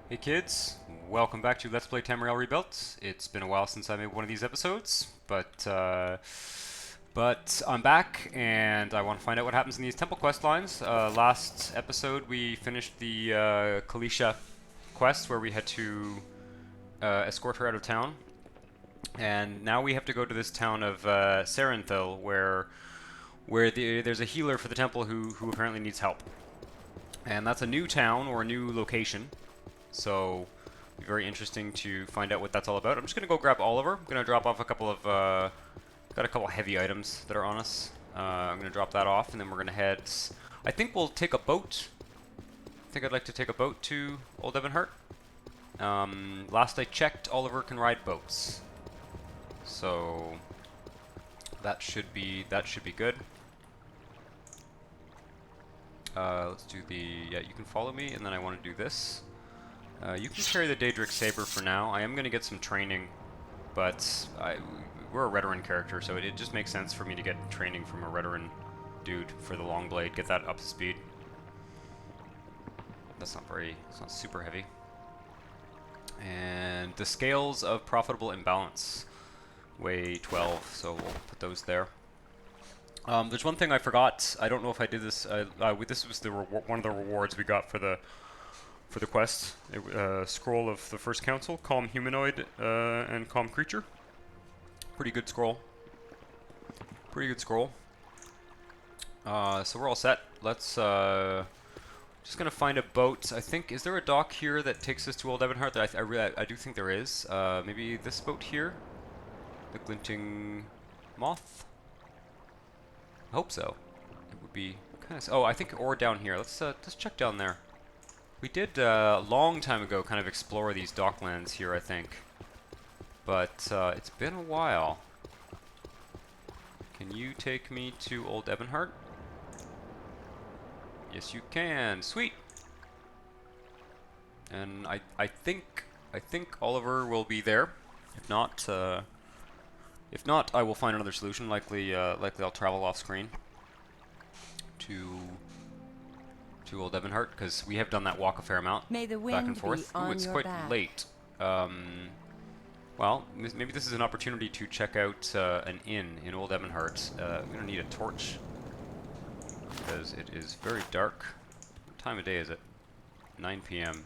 Hey kids, welcome back to Let's Play Tamriel Rebuilt. It's been a while since I made one of these episodes, but I'm back and I want to find out what happens in these temple quest lines. Last episode we finished the Kalisha quest where we had to escort her out of town, and now we have to go to this town of Serynthul where there's a healer for the temple who apparently needs help, and that's a new town or a new location. So, it'll be very interesting to find out what that's all about. I'm just gonna go grab Oliver. I'm gonna drop off a couple of, got a couple heavy items that are on us. I'm gonna drop that off, and then we're gonna head. I think we'll take a boat. I think I'd like to take a boat to Old Ebonheart. Last I checked, Oliver can ride boats, so that should be good. Let's do the. Yeah, you can follow me, and then I want to do this. You can carry the Dahrk Saber for now. I am going to get some training, but we're a Redoran character, so it just makes sense for me to get training from a Redoran dude for the long blade, get that up to speed. It's not super heavy. And the scales of profitable imbalance weigh 12, so we'll put those there. There's one thing I forgot. I don't know if I did this. This was one of the rewards we got for the quest. Scroll of the First Council, Calm Humanoid and Calm Creature. Pretty good scroll. So we're all set. Let's just gonna find a boat. I think, is there a dock here that takes us to Old Ebonheart? I do think there is. Maybe this boat here, the Glinting Moth. I hope so. It would be kind of. Oh, I think or down here. Let's check down there. We did a long time ago kind of explore these docklands here, I think. But it's been a while. Can you take me to Old Ebonheart? Yes, you can. Sweet. And I think Oliver will be there. If not, I will find another solution. Likely I'll travel off screen to Old Ebonheart, because we have done that walk a fair amount, May the back and wind forth. be Ooh, on it's your quite back. late. Well, maybe this is an opportunity to check out an inn in Old Ebonheart. I'm gonna need a torch because it is very dark. What time of day is it? 9 p.m.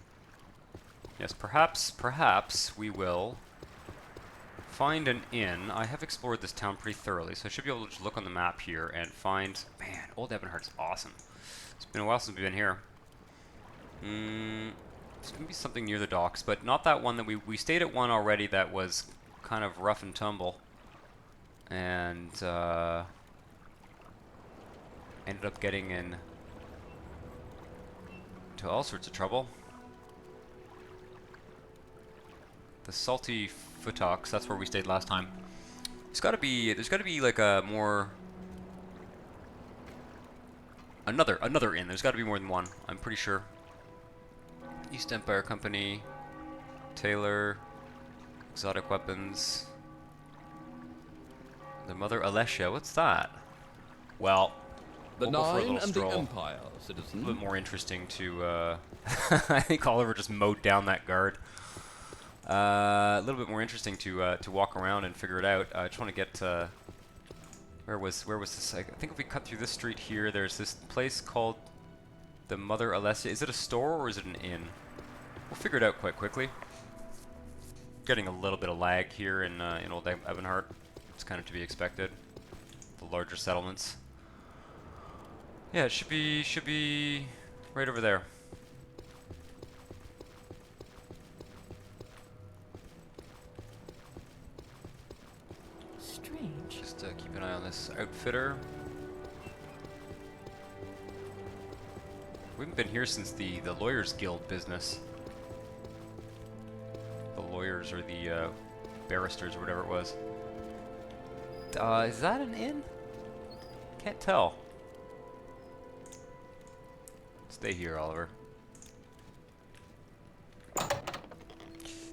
Yes, perhaps we will find an inn. I have explored this town pretty thoroughly, so I should be able to just look on the map here and find. Man, Old Ebonheart's awesome. It's been a while since we've been here. There's gonna be something near the docks, but not that one that we stayed at one already that was kind of rough and tumble, and ended up getting into all sorts of trouble. The Salty Futox, that's where we stayed last time. There's gotta be like a more another inn. There's gotta be more than one, I'm pretty sure. East Empire Company, Taylor, exotic weapons. The Mother Alessia, what's that? Well, The we'll go for a Nine little and stroll. the Empire, A citizen. little bit more interesting to, I think Oliver just mowed down that guard. A little bit more interesting to walk around and figure it out. I just want to get, where was this? I think if we cut through this street here, there's this place called the Mother Alessia. Is it a store or is it an inn? We'll figure it out quite quickly. Getting a little bit of lag here in Old Ebonheart. It's kind of to be expected. The larger settlements. Yeah, it should be right over there. Strange. Just keep an eye on this outfitter. We haven't been here since the Lawyers Guild business. The lawyers or the barristers or whatever it was. Is that an inn? Can't tell. Stay here, Oliver.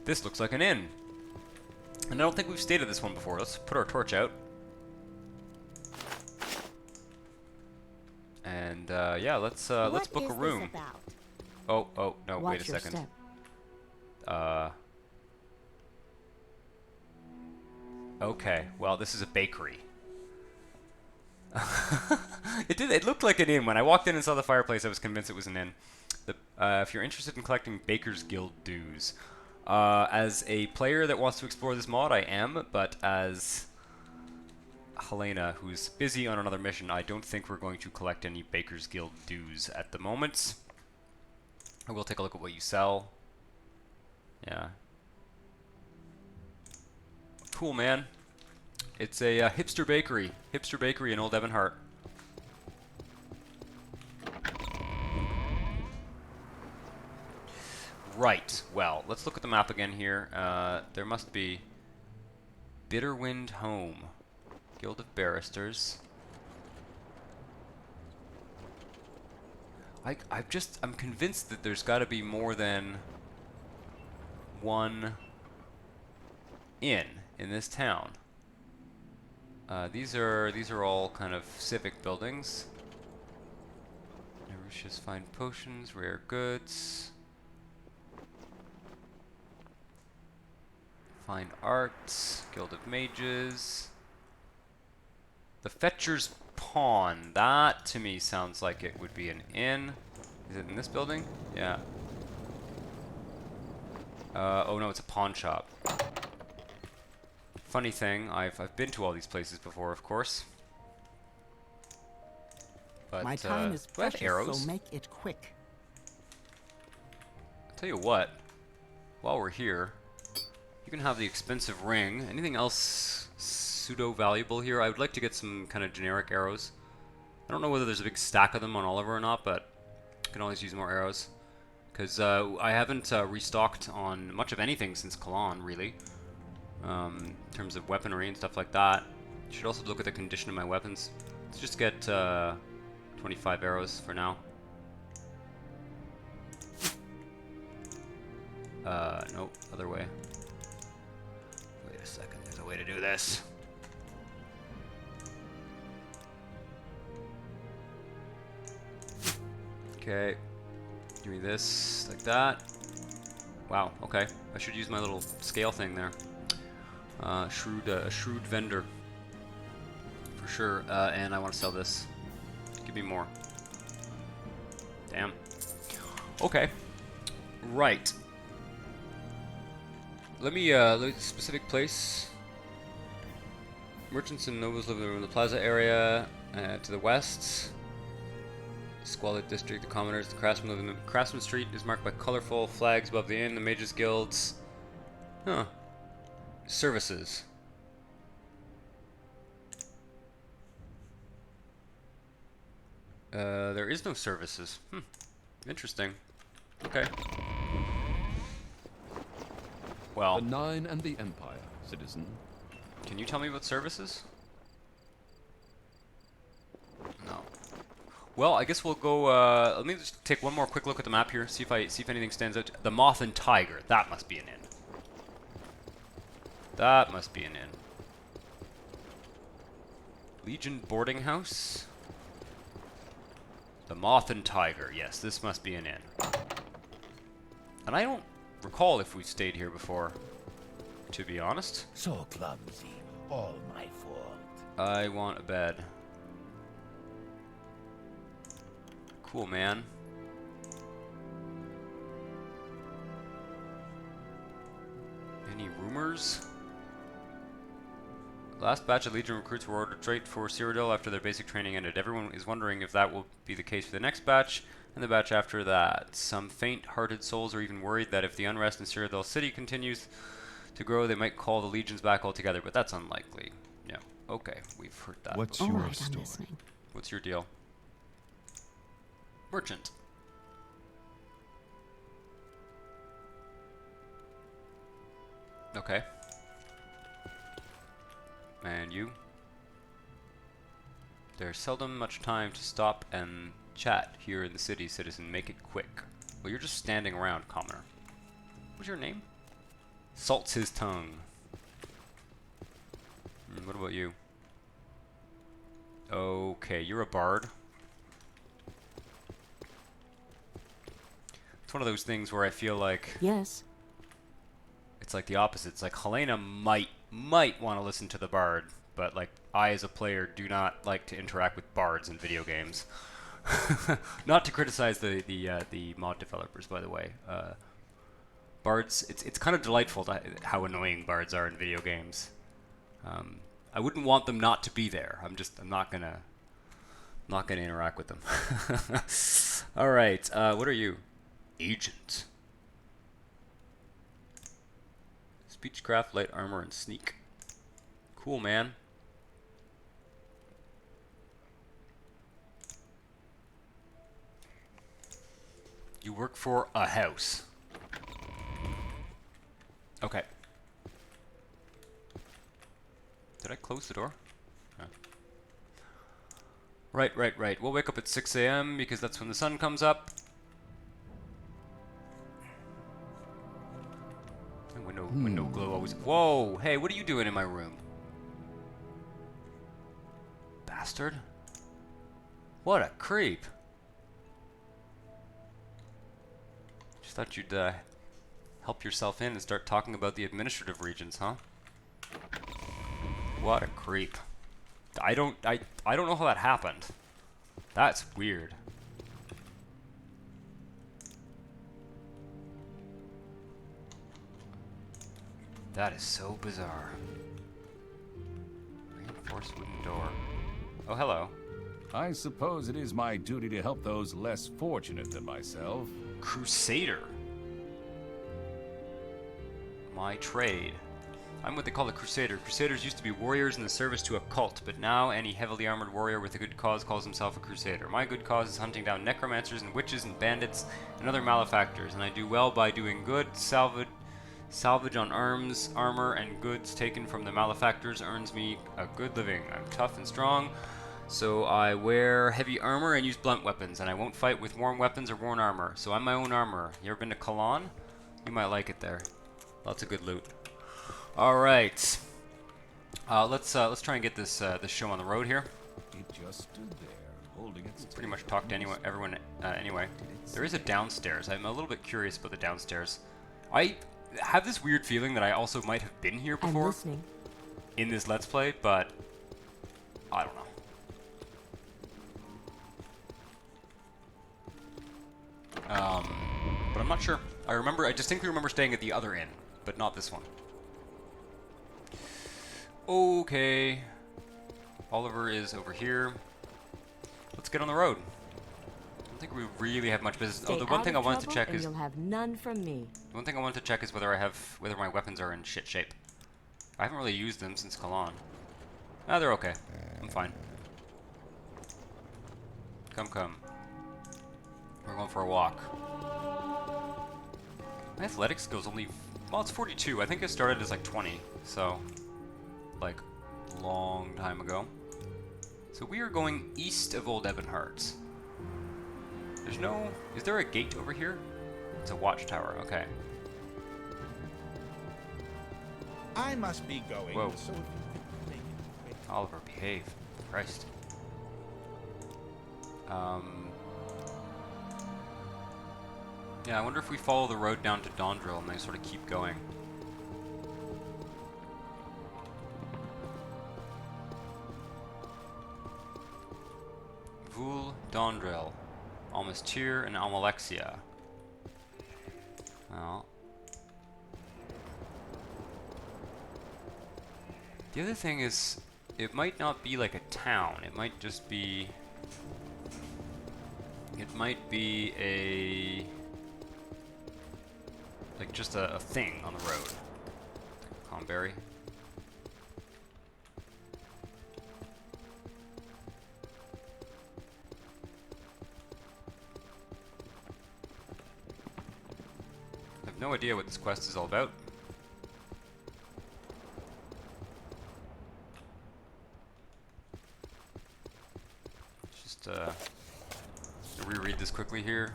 This looks like an inn. And I don't think we've stayed at this one before. Let's put our torch out. And yeah, let's book a room. About? Oh, no, Watch wait a your second. step. Okay, well, this is a bakery. It looked like an inn. When I walked in and saw the fireplace, I was convinced it was an inn. If you're interested in collecting Baker's Guild dues, as a player that wants to explore this mod, I am, but as Hlena, who's busy on another mission, I don't think we're going to collect any Baker's Guild dues at the moment. I will take a look at what you sell. Yeah. Cool, man. It's a hipster bakery. Hipster bakery in Old Ebonheart. Right. Well, let's look at the map again here. There must be Bitterwind Home. Guild of Barristers. I'm convinced that there's got to be more than one inn in this town. These are all kind of civic buildings. Narusha's fine potions, rare goods, fine arts, Guild of Mages, the Fetcher's Pawn. That to me sounds like it would be an inn. Is it in this building? Yeah. Oh no, it's a pawn shop. Funny thing, I've been to all these places before, of course. But my time is do I have precious, arrows? so make it quick. I'll tell you what, while we're here, you can have the expensive ring. Anything else pseudo-valuable here? I would like to get some kind of generic arrows. I don't know whether there's a big stack of them on Oliver or not, but I can always use more arrows. Because I haven't restocked on much of anything since Kalan, really. In terms of weaponry and stuff like that. Should also look at the condition of my weapons. Let's just get 25 arrows for now. Nope, other way. Wait a second, there's a way to do this. Okay, give me this, like that. Wow, okay, I should use my little scale thing there. A shrewd vendor, for sure. And I want to sell this. Give me more. Damn. Okay. Right. Let me specific place. Merchants and nobles live in the plaza area to the west. Squalid district, the commoners, the craftsmen live in the Craftsman Street is marked by colorful flags above the inn, the mages guilds. Huh. Services. There is no services. Interesting. Okay. Well. The Nine and the Empire, citizen. Can you tell me about services? No. Well, I guess we'll go. Let me just take one more quick look at the map here. See if anything stands out. The Moth and Tiger. That must be an inn. That must be an inn. Legion Boarding House. The Moth and Tiger. Yes, this must be an inn. And I don't recall if we stayed here before, to be honest. So clumsy. All my fault. I want a bed. Cool, man. Any rumors? Last batch of Legion recruits were ordered straight for Cyrodiil after their basic training ended. Everyone is wondering if that will be the case for the next batch and the batch after that. Some faint-hearted souls are even worried that if the unrest in Cyrodiil City continues to grow, they might call the legions back altogether, but that's unlikely. Yeah, okay, we've heard that. What's All your right, I'm story? listening. What's your deal? Merchant. Okay. And you? There's seldom much time to stop and chat here in the city, citizen. Make it quick. Well, you're just standing around, commoner. What's your name? Salts his tongue. What about you? Okay, you're a bard. It's one of those things where I feel like Yes. It's like the opposite. It's like Hlena might want to listen to the bard, but like I as a player do not like to interact with bards in video games. Not to criticize the mod developers, by the way. Bards, it's kind of delightful how annoying bards are in video games. I wouldn't want them not to be there. I'm not gonna interact with them. All right, what are you? Agent. Speechcraft, light armor, and sneak. Cool, man. You work for a house. Okay. Did I close the door? No. Right. We'll wake up at 6 a.m. because that's when the sun comes up. Window glow always. Whoa! Hey, what are you doing in my room? Bastard. What a creep. Just thought you'd help yourself in and start talking about the administrative regions, huh? What a creep. I don't know how that happened. That's weird. That is so bizarre. Reinforced wooden door. Oh, hello. I suppose it is my duty to help those less fortunate than myself. Crusader. My trade. I'm what they call a crusader. Crusaders used to be warriors in the service to a cult, but now any heavily armored warrior with a good cause calls himself a crusader. My good cause is hunting down necromancers and witches and bandits and other malefactors, and I do well by doing good. Salvage on arms, armor, and goods taken from the malefactors earns me a good living. I'm tough and strong, so I wear heavy armor and use blunt weapons, and I won't fight with worn weapons or worn armor, so I'm my own armor. You ever been to Kalan? You might like it there. Lots of good loot. Alright. Let's try and get this show on the road here. It just stood there, holding its Pretty much talk to everyone anyway. There is a downstairs. I'm a little bit curious about the downstairs. I have this weird feeling that I also might have been here before in this Let's Play, but I don't know. But I'm not sure. I distinctly remember staying at the other inn, but not this one. Okay. Oliver is over here. Let's get on the road. I don't think we really have much business. Stay the one thing I wanted to check and is you'll have none from me. the one thing I wanted to check is whether my weapons are in shit shape. I haven't really used them since Kalan. Ah, they're okay. I'm fine. Come. We're going for a walk. My athletics skills only, well, it's 42. I think it started as like 20, so like long time ago. So we are going east of Old Ebonheart. Is there a gate over here? It's a watchtower, okay. I must be going. Whoa. So if you could make it quick. Oliver, behave. Christ. Yeah, I wonder if we follow the road down to Dahrk and they sort of keep going. Vul Dahrk, Almastir, and Almalexia. Well. The other thing is, it might not be like a town. It might just be... It might be a... like just a thing on the road. Conberry. I have no idea what this quest is all about. Just reread this quickly here.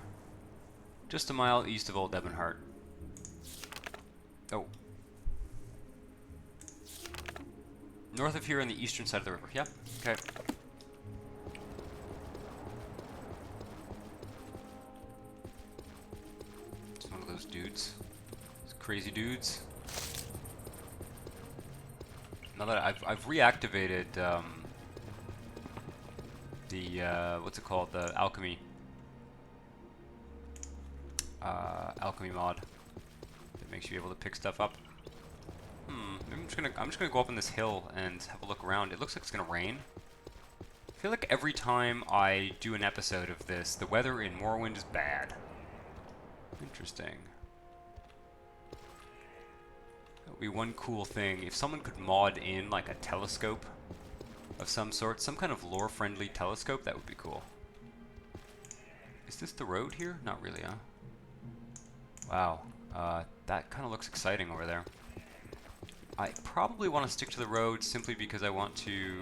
Just a mile east of Old Ebonheart. Oh. North of here on the eastern side of the river. Yep. Okay. It's one of those dudes. Those crazy dudes. Now that I've reactivated the what's it called, the alchemy alchemy mod that makes you able to pick stuff up. Maybe I'm just gonna go up on this hill and have a look around. It looks like it's gonna rain. I feel like every time I do an episode of this, the weather in Morrowind is bad. Interesting. That would be one cool thing. If someone could mod in like a telescope of some sort, some kind of lore-friendly telescope, that would be cool. Is this the road here? Not really, huh? Wow. That kind of looks exciting over there. I probably want to stick to the road simply because I want to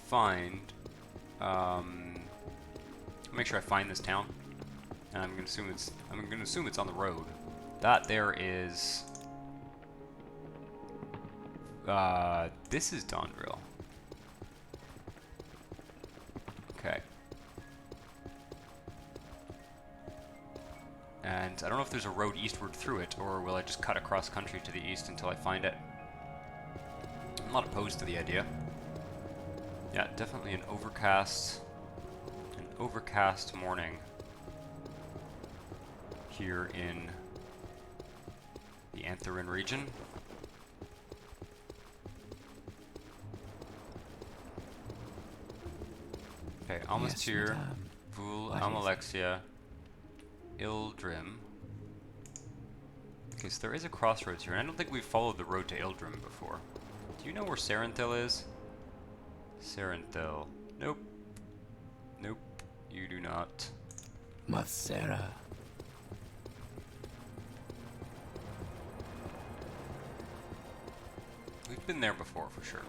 find, make sure I find this town. And I'm gonna assume it's on the road. That there is, this is Tamriel. Okay. And I don't know if there's a road eastward through it, or will I just cut across country to the east until I find it. I'm not opposed to the idea. Yeah, definitely an overcast morning here in the Aanthirin region. Okay, almost Yes, here. madame. Vul, What Home is it? Alchemy, Ildrim. Okay, so there is a crossroads here, and I don't think we've followed the road to Ildrim before. Do you know where Serynthul is? Serynthul. Nope. Nope. You do not. Mathera. We've been there before, for sure.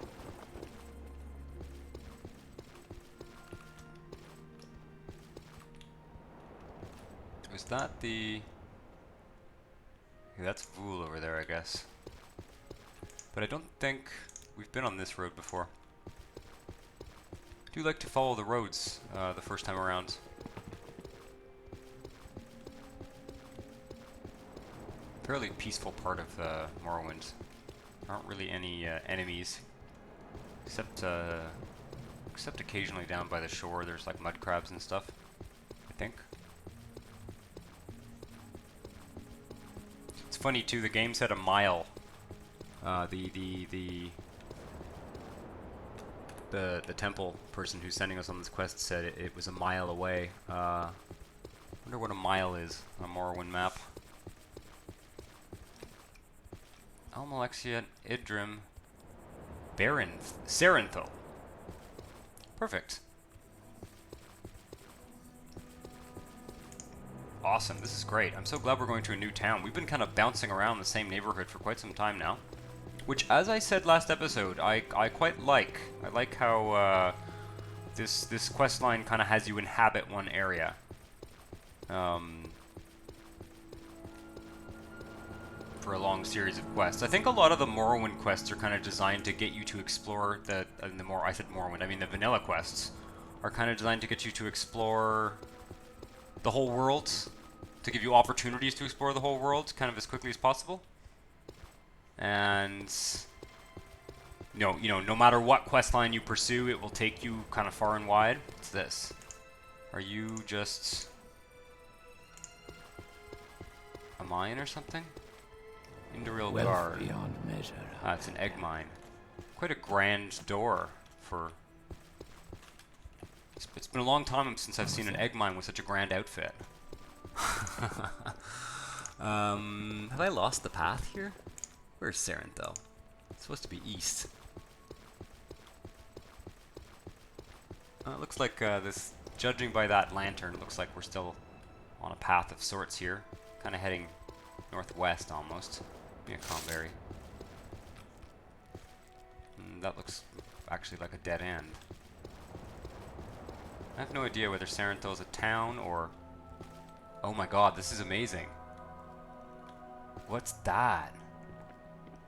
Is that the... Yeah, that's Vul over there, I guess. But I don't think we've been on this road before. I do like to follow the roads the first time around. Fairly peaceful part of Morrowind. There aren't really any enemies, except occasionally down by the shore. There's like mud crabs and stuff, I think. It's funny too. The game said a mile. The temple person who's sending us on this quest said it was a mile away. Wonder what a mile is on a Morrowind map. Almalexia, Idrim, Serynthul. Perfect. Awesome, this is great. I'm so glad we're going to a new town. We've been kind of bouncing around the same neighborhood for quite some time now. Which, as I said last episode, I quite like. I like how this quest line kind of has you inhabit one area. For a long series of quests. I think a lot of the Morrowind quests are kind of designed to get you to explore the vanilla quests are kind of designed to get you to explore the whole world, to give you opportunities to explore the whole world kind of as quickly as possible. And you know, no matter what quest line you pursue, it will take you kind of far and wide. What's this? Are you just a mine or something? Indoril Wealth Guard. beyond measure. Ah, it's an egg mine. Quite a grand door for... It's been a long time since I've seen an egg mine with such a grand outfit. Have I lost the path here? Where's Serynthul? It's supposed to be east. It looks like this, judging by that lantern, it looks like we're still on a path of sorts here. Kind of heading northwest almost. Be a Conberry. That looks actually like a dead end. I have no idea whether Serynthul is a town or... Oh my god, this is amazing. What's that?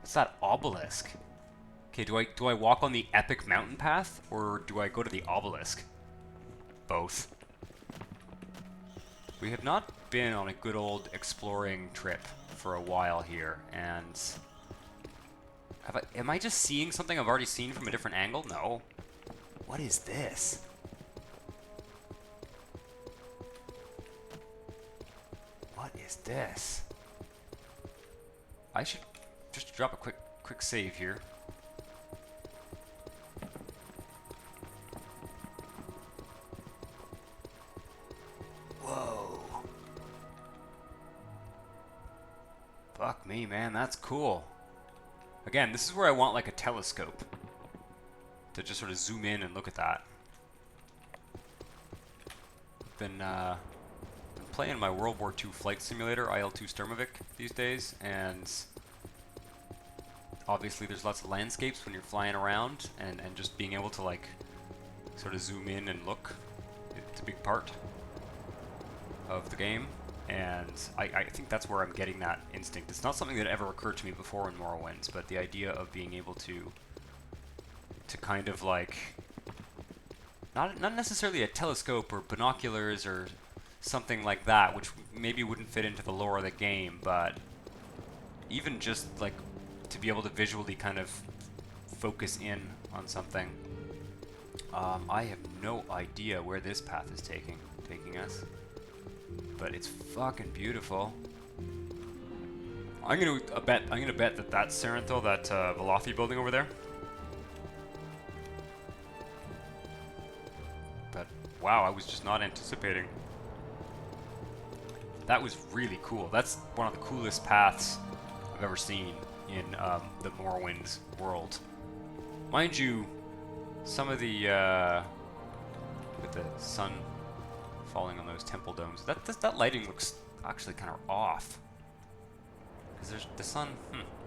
What's that obelisk? Okay, do I walk on the epic mountain path or do I go to the obelisk? Both. We have not been on a good old exploring trip for a while here, and Am I just seeing something I've already seen from a different angle? No. What is this? What is this? I should just drop a quick save here. Whoa. Fuck me, man, that's cool. Again, this is where I want like a telescope to just sort of zoom in and look at that. Been playing my World War II flight simulator, IL-2 Sturmovik, these days, and obviously there's lots of landscapes when you're flying around, and just being able to like sort of zoom in and look, it's a big part of the game, and I think that's where I'm getting that instinct. It's not something that ever occurred to me before in Morrowind, but the idea of being able to kind of like, not necessarily a telescope or binoculars or something like that, which maybe wouldn't fit into the lore of the game, but even just like to be able to visually kind of focus in on something. I have no idea where this path is taking us, but it's fucking beautiful. I'm gonna bet that that's Serynthul, that Velothi building over there. But wow, I was just not anticipating. That was really cool. That's one of the coolest paths I've ever seen in the Morrowind world. Mind you, some of the with the sun falling on those temple domes, that lighting looks actually kind of off. Because there's the sun,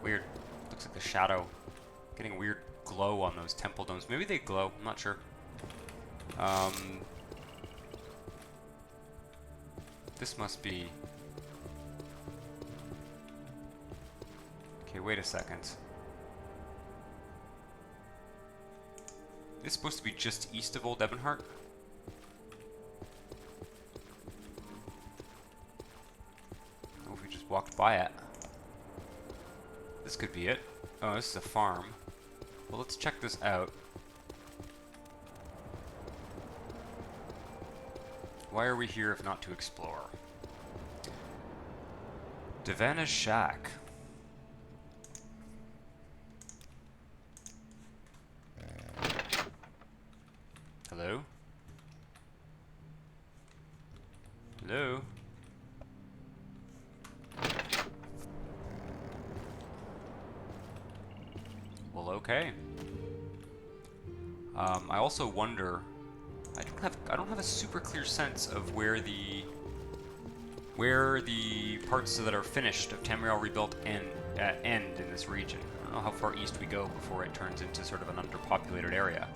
weird. Looks like the shadow getting a weird glow on those temple domes. Maybe they glow. I'm not sure. This must be... Okay, wait a second. This supposed to be just east of Old Ebonheart? Oh, if we just walked by it. This could be it. Oh, this is a farm. Well, let's check this out. Why are we here if not to explore? Devana's Shack. Hello? Hello? Well, okay. I also wonder, I don't have a super clear sense of where the parts that are finished of Tamriel Rebuilt end in this region. I don't know how far east we go before it turns into sort of an underpopulated area.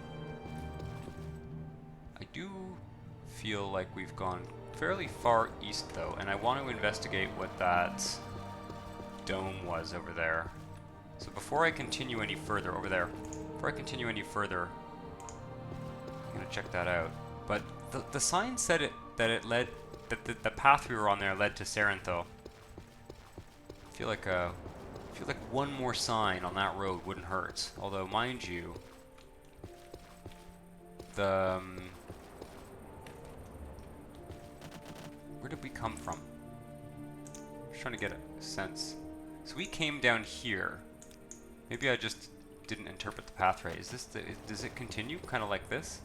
I do feel like we've gone fairly far east though, and I want to investigate what that dome was over there. So before I continue any further, I'm gonna check that out. But the sign said that the path we were on there led to Serynthul. I feel like one more sign on that road wouldn't hurt. Although, mind you, where did we come from? I'm just trying to get a sense. So we came down here. Maybe I just didn't interpret the path right. Does it continue kind of like this?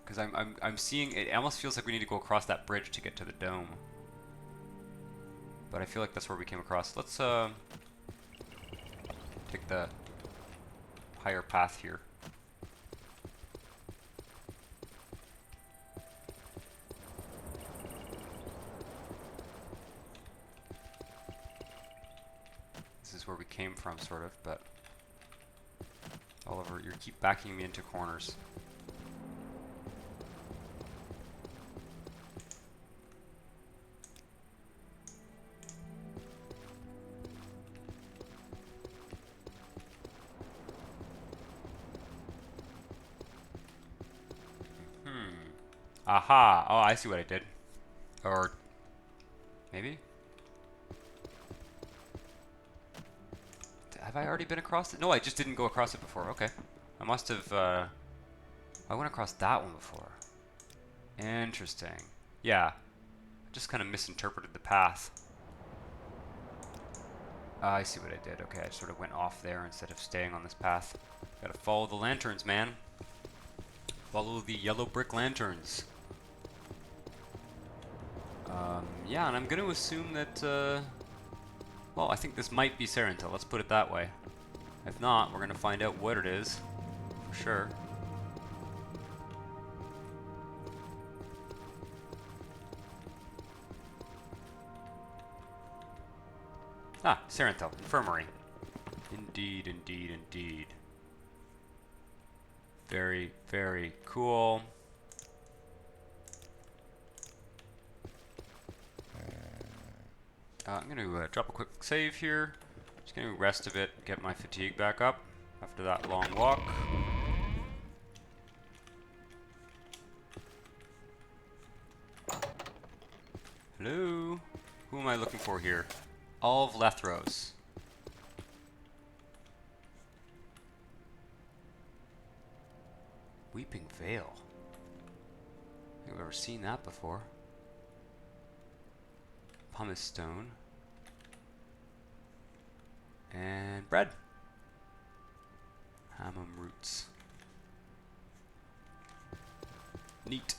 Because I'm seeing it almost feels like we need to go across that bridge to get to the dome. But I feel like that's where we came across. Let's take the higher path here. This is where we came from, sort of, but Oliver, you keep backing me into corners. Aha! Oh, I see what I did. Or maybe? have I already been across it? No, I just didn't go across it before. Okay. I must have, I went across that one before. Interesting. Yeah. I just kind of misinterpreted the path. I see what I did. Okay, I sort of went off there instead of staying on this path. Gotta follow the lanterns, man. Follow the yellow brick lanterns. Yeah, and I'm gonna assume that, well, I think this might be Serynthul. Let's put it that way. If not, we're gonna find out what it is. For sure. Ah, Serynthul, Infirmary. Indeed, indeed, indeed. Very, very cool. I'm going to drop a quick save here. Just going to rest a bit, get my fatigue back up after that long walk. Hello? Who am I looking for here? All of Lethros. Weeping Vale. I think I've never seen that before. Pumice Stone. And bread. Hammam roots. Neat.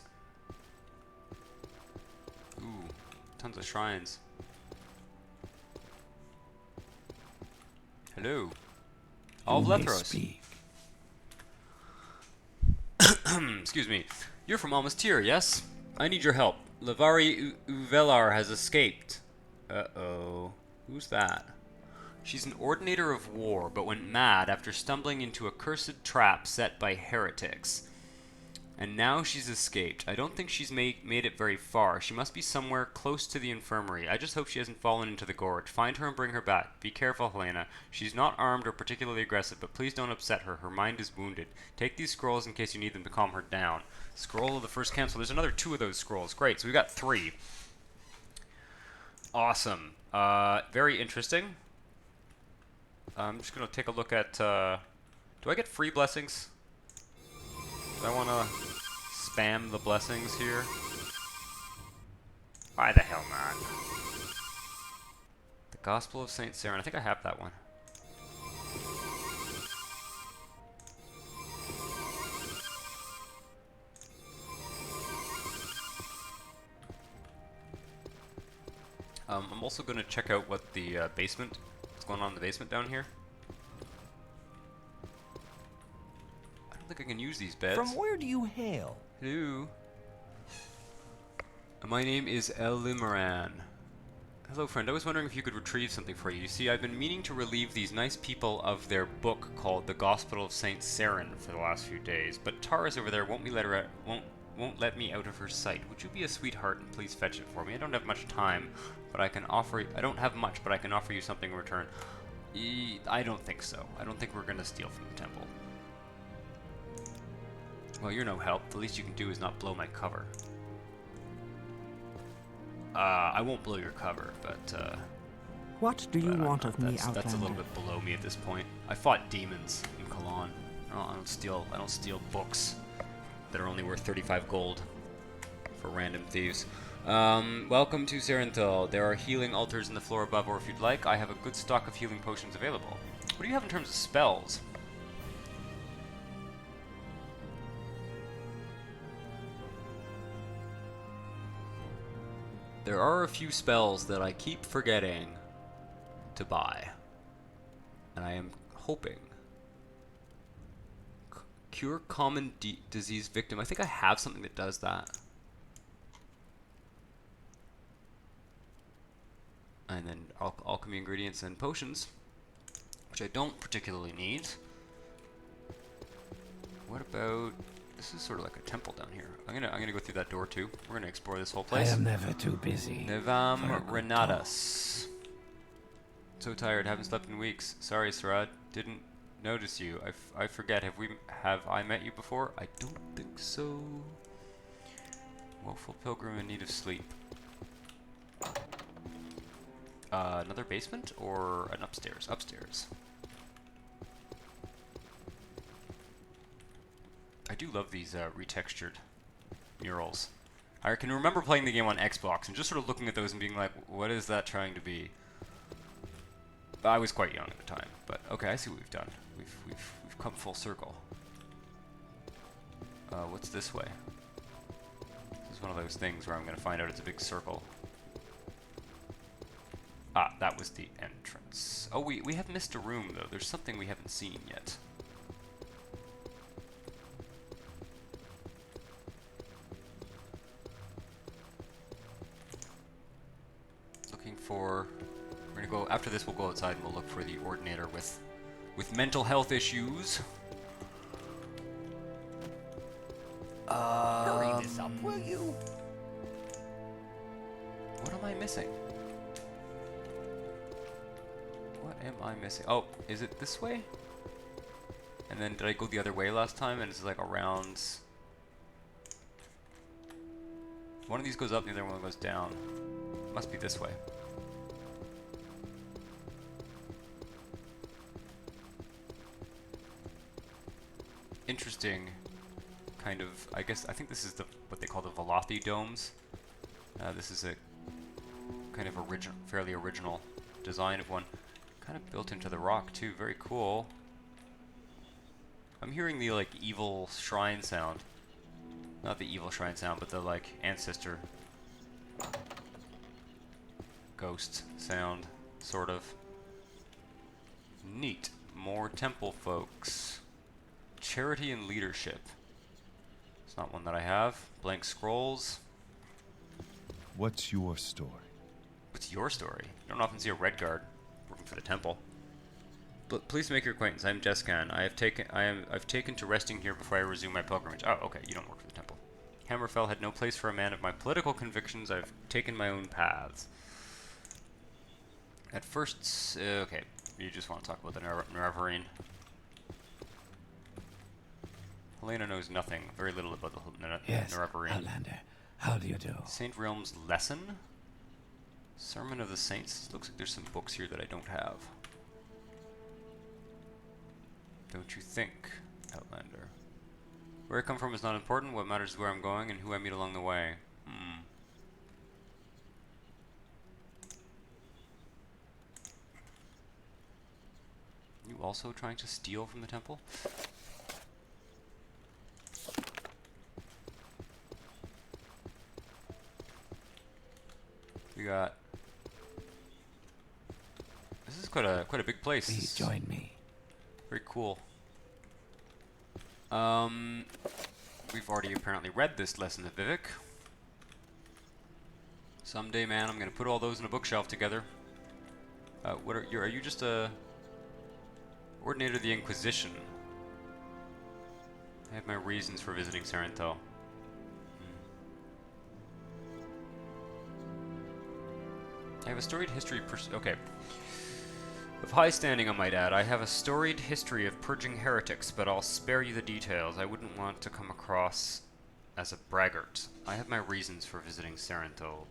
Ooh, tons of shrines. Hello. All of Lethros. Excuse me. You're from Almastir, yes? I need your help. Lavari Uvelar has escaped. Uh-oh. Who's that? She's an ordinator of war, but went mad after stumbling into a cursed trap set by heretics. And now she's escaped. I don't think she's made it very far. She must be somewhere close to the infirmary. I just hope she hasn't fallen into the gorge. Find her and bring her back. Be careful, Hlena. She's not armed or particularly aggressive, but please don't upset her. Her mind is wounded. Take these scrolls in case you need them to calm her down. Scroll of the first camp. So there's another 2 of those scrolls. Great. So we got 3. Awesome. Very interesting. I'm just going to take a look at... do I get free blessings? Do I want to spam the blessings here? Why the hell not? The Gospel of Saint Seryn. I think I have that one. I'm also going to check out what the basement, what's going on in the basement down here. I don't think I can use these beds. From where do you hail? Hello. My name is Elimaran. Hello, friend. I was wondering if you could retrieve something for you. You see, I've been meaning to relieve these nice people of their book called The Gospel of Saint Seryn for the last few days, but Tara's over there won't let me out of her sight. Would you be a sweetheart and please fetch it for me? I don't have much time, but I can offer. I don't have much, but I can offer you something in return. I don't think so. I don't think we're gonna steal from the temple. Well, you're no help. The least you can do is not blow my cover. I won't blow your cover, but What do you want of me, Outlander? That's a little bit below me at this point. I fought demons in Kalan. I don't steal books that are only worth 35 gold for random thieves. Welcome to Serynthul. There are healing altars in the floor above, or if you'd like, I have a good stock of healing potions available. What do you have in terms of spells? There are a few spells that I keep forgetting to buy. And I am hoping. Cure common disease victim. I think I have something that does that. And then alchemy ingredients and potions, which I don't particularly need. What about... This is sort of like a temple down here. I'm gonna go through that door too. We're gonna explore this whole place. I am never too busy. Nevam Renatus. So tired, haven't slept in weeks. Sorry, Sarad. Didn't notice you. I forget. Have I met you before? I don't think so. Woeful pilgrim in need of sleep. Another basement or an upstairs? Upstairs. do love these retextured murals. I can remember playing the game on Xbox and just sort of looking at those and being like, what is that trying to be? I was quite young at the time, but okay, I see what we've done. We've come full circle. What's this way? This is one of those things where I'm going to find out it's a big circle. Ah, that was the entrance. Oh, we have missed a room, though. There's something we haven't seen yet. Looking for... We're going to go... After this, we'll go outside and we'll look for the Ordinator with mental health issues. Hurry this up, will you? What am I missing? What am I missing? Oh, is it this way? And then did I go the other way last time? And it's like around... One of these goes up, the other one goes down. Must be this way. Interesting kind of, I think this is what they call the Velothi domes. This is a kind of fairly original design of one. Kind of built into the rock too, very cool. I'm hearing the like evil shrine sound. Not the evil shrine sound, but the like ancestor ghost sound, sort of. Neat. More temple folks. Charity and leadership. It's not one that I have. Blank scrolls. What's your story? What's your story? You don't often see a red guard working for the temple. But please make your acquaintance. I'm Jeskan. I've taken to resting here before I resume my pilgrimage. Oh, okay. You don't work for the temple. Hammerfell had no place for a man of my political convictions. I've taken my own paths. At first, okay. You just want to talk about the Nerevarine. Hlena knows nothing, very little about the Yes, Nerevarine. Outlander. How do you do? Saint Realm's Lesson? Sermon of the Saints. Looks like there's some books here that I don't have. Don't you think, Outlander? Where I come from is not important. What matters is where I'm going and who I meet along the way. You also trying to steal from the temple? We got... This is quite a big place. Please join me. Very cool. We've already apparently read this Lesson of Vivek. Someday, man, I'm gonna put all those in a bookshelf together. What are you just a Ordinator of the Inquisition? I have my reasons for visiting Serynthul. I have a storied history. Okay. Of high standing, I might add. I have a storied history of purging heretics, but I'll spare you the details. I wouldn't want to come across as a braggart. I have my reasons for visiting Serynthul.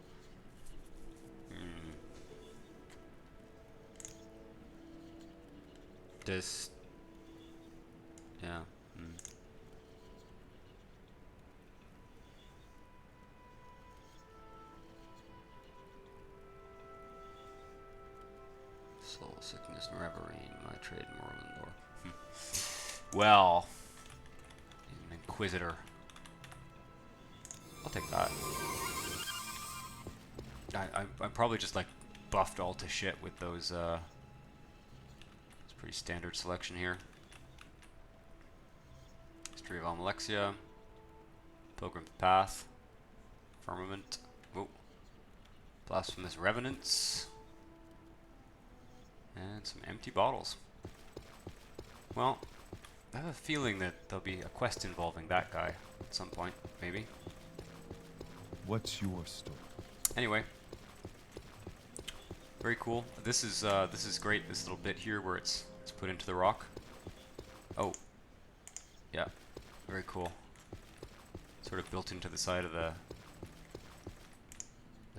This... Yeah. Soul sickness, Nerevarine, my trade, Morrowind lore. Well, an Inquisitor. I'll take that. I'm probably just like buffed all to shit with those. It's pretty standard selection here. History of Almalexia, Pilgrim's Path, Firmament, Blasphemous Revenants. And some empty bottles. Well, I have a feeling that there'll be a quest involving that guy at some point, maybe. What's your story? Anyway, very cool. This is great. This little bit here where it's put into the rock. Oh, yeah, very cool. Sort of built into the side of the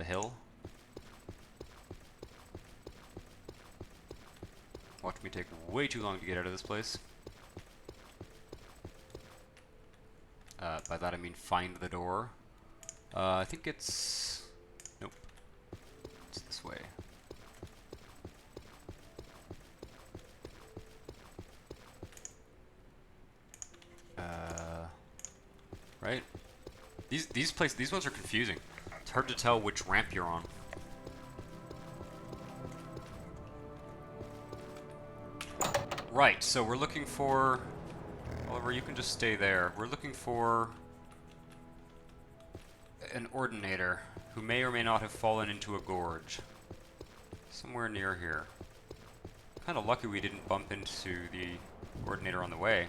hill. Watch me take way too long to get out of this place. By that I mean find the door. I think it's... Nope. It's this way. Right? These ones are confusing. It's hard to tell which ramp you're on. Right, so we're looking for... Oliver, you can just stay there. We're looking for an Ordinator who may or may not have fallen into a gorge. Somewhere near here. Kind of lucky we didn't bump into the Ordinator on the way.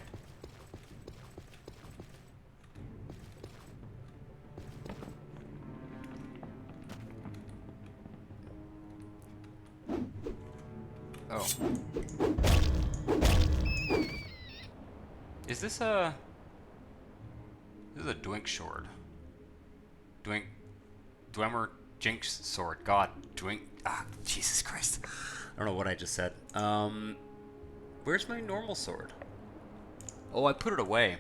Oh. Is this a... This is a Dwink sword. Dwemer Jinx sword. God, Dwink... Ah, Jesus Christ. I don't know what I just said. Where's my normal sword? Oh, I put it away.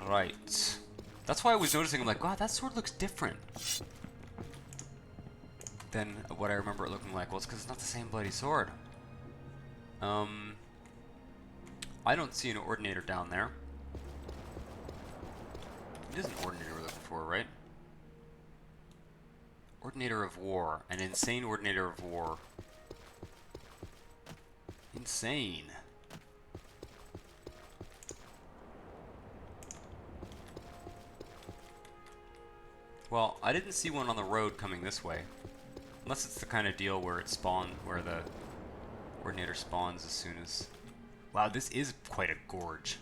Right. That's why I was noticing, I'm like, God, that sword looks different than what I remember it looking like. Well, it's because it's not the same bloody sword. I don't see an Ordinator down there. It is an Ordinator we're looking for, right? Ordinator of War. An insane Ordinator of War. Insane. Well, I didn't see one on the road coming this way. Unless it's the kind of deal where it spawned, where the Ordinator spawns as soon as... Wow, this is quite a gorge.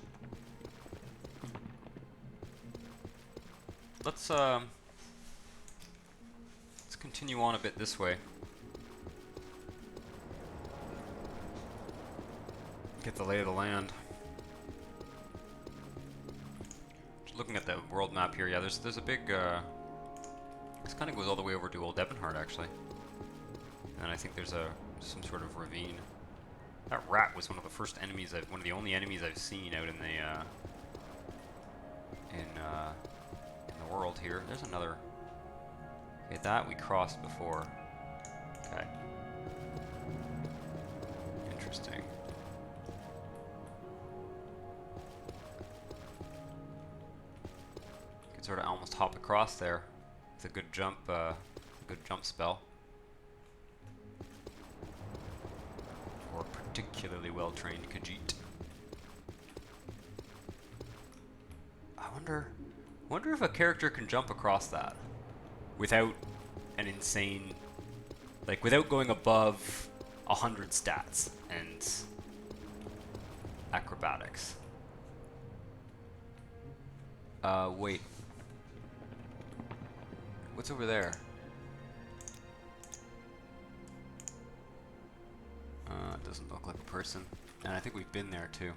Let's continue on a bit this way. Get the lay of the land. Just looking at the world map here, yeah, there's a big this kind of goes all the way over to Old Ebonheart actually. And I think there's some sort of ravine. That rat was one of the first enemies one of the only enemies I've seen out in the world here. There's another. Okay, that we crossed before. Okay. Interesting. Could sort of almost hop across there. It's a good jump spell. Or particularly well-trained Khajiit. I wonder if a character can jump across that without an insane, like without going above 100 stats and acrobatics. Wait. What's over there? It doesn't look like a person. And I think we've been there too.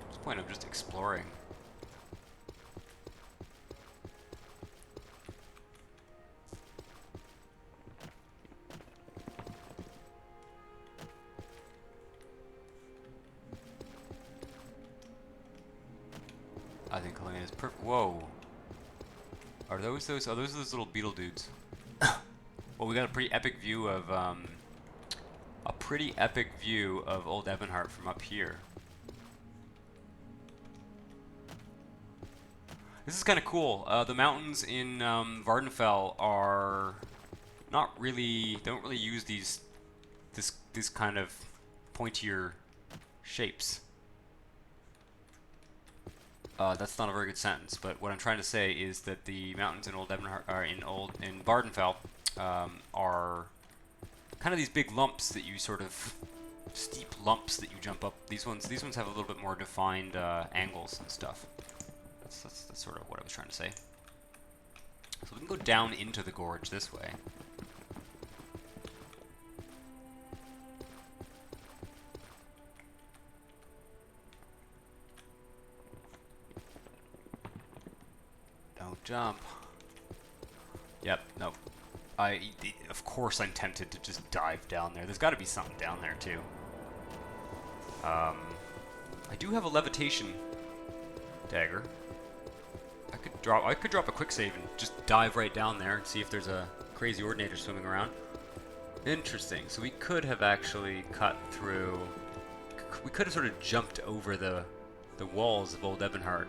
What's the point of just exploring? I think Hlena is perfect. Whoa. Are those those little beetle dudes? Well, we got a pretty epic view of Old Ebonheart from up here. This is kind of cool. The mountains in Vardenfell are don't really use this kind of pointier shapes. That's not a very good sentence, but what I'm trying to say is that the mountains in Old Ebonheart, or in Vardenfell, are kind of these big lumps that you sort of steep lumps that you jump up. These ones have a little bit more defined angles and stuff. That's sort of what I was trying to say. So we can go down into the gorge this way. Don't jump. Yep, nope. Of course I'm tempted to just dive down there. There's got to be something down there too. I do have a levitation dagger. I could drop a quick save and just dive right down there and see if there's a crazy ordinator swimming around. Interesting. So we could have actually cut through. We could have sort of jumped over the walls of Old Ebonheart,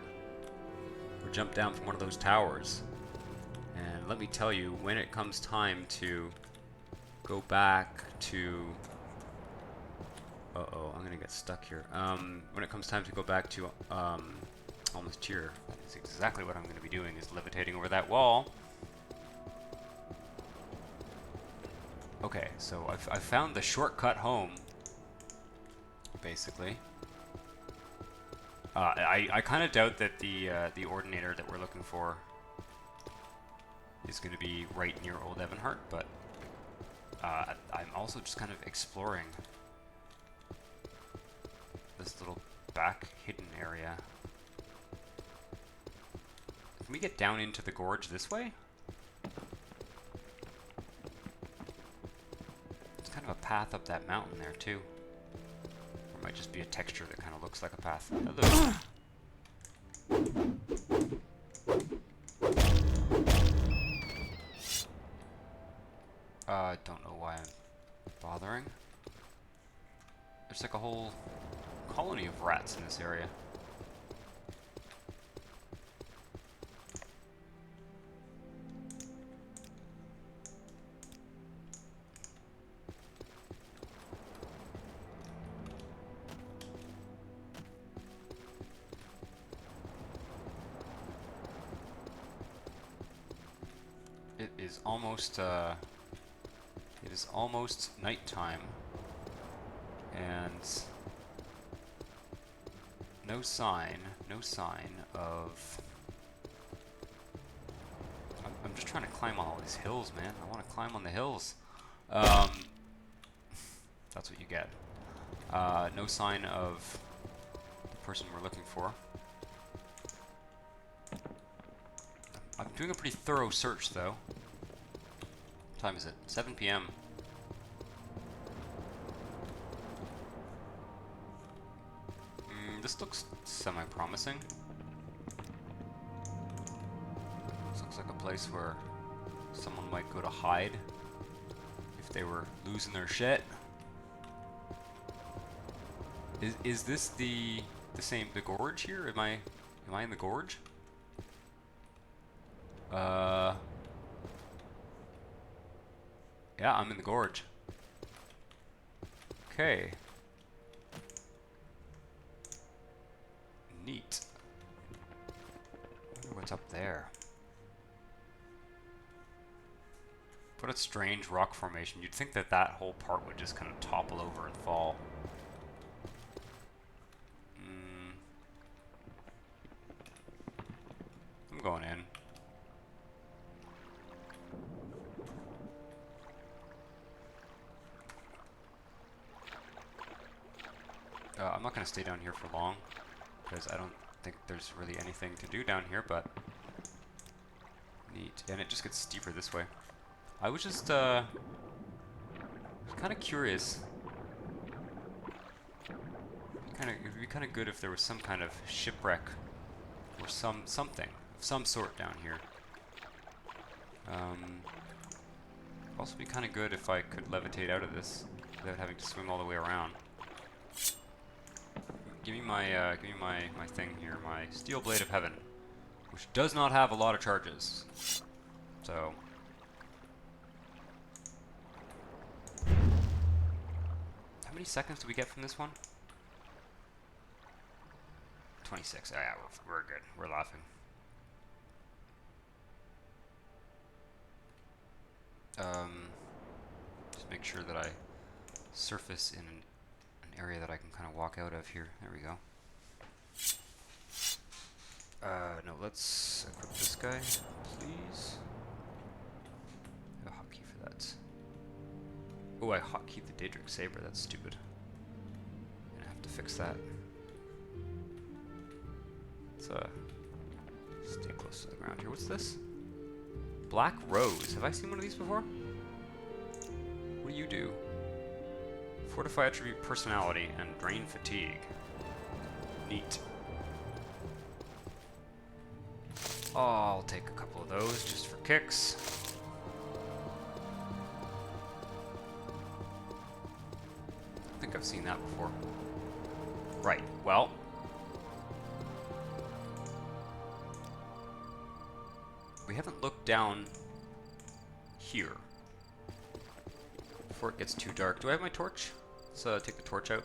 or jumped down from one of those towers. And let me tell you, when it comes time to go back to... Uh-oh, I'm gonna get stuck here. When it comes time to go back to almost here, that's exactly what I'm gonna be doing, is levitating over that wall. Okay, so I've found the shortcut home, basically. I kind of doubt that the ordinator that we're looking for is going to be right near Old Ebonheart, but I'm also just kind of exploring this little back hidden area. Can we get down into the gorge this way? It's kind of a path up that mountain there too. Or it might just be a texture that kind of looks like a path. Hello. Don't know why I'm bothering. There's like a whole colony of rats in this area. It is almost nighttime, and no sign of... I'm just trying to climb on all these hills, man. I want to climb on the hills. That's what you get. No sign of the person we're looking for. I'm doing a pretty thorough search, though. What time is it? 7 p.m. This looks semi-promising. This looks like a place where someone might go to hide if they were losing their shit. Is this the gorge here? Am I in the gorge? Yeah, I'm in the gorge. Okay. Neat. I wonder what's up there. What a strange rock formation. You'd think that that whole part would just kind of topple over and fall. I'm going in. I'm not going to stay down here for long, because I don't think there's really anything to do down here, but neat. And it just gets steeper this way. I was just kind of curious. It'd be kind of good if there was some kind of shipwreck or something of some sort down here. Also be kind of good if I could levitate out of this without having to swim all the way around. Give me my thing here, my Steel Blade of Heaven, which does not have a lot of charges. So, how many seconds do we get from this one? 26. Oh, yeah, we're good. We're laughing. Just make sure that I surface in an area that I can kind of walk out of here. There we go. No, let's equip this guy, please. I have a hotkey for that. Oh, I hotkeyed the Dahrk Saber. That's stupid. I'm gonna have to fix that. Let's stay close to the ground here. What's this? Black Rose. Have I seen one of these before? What do you do? Fortify attribute personality and drain fatigue. Neat. I'll take a couple of those just for kicks. I think I've seen that before. Right, well. We haven't looked down here before it gets too dark. Do I have my torch? Let's take the torch out.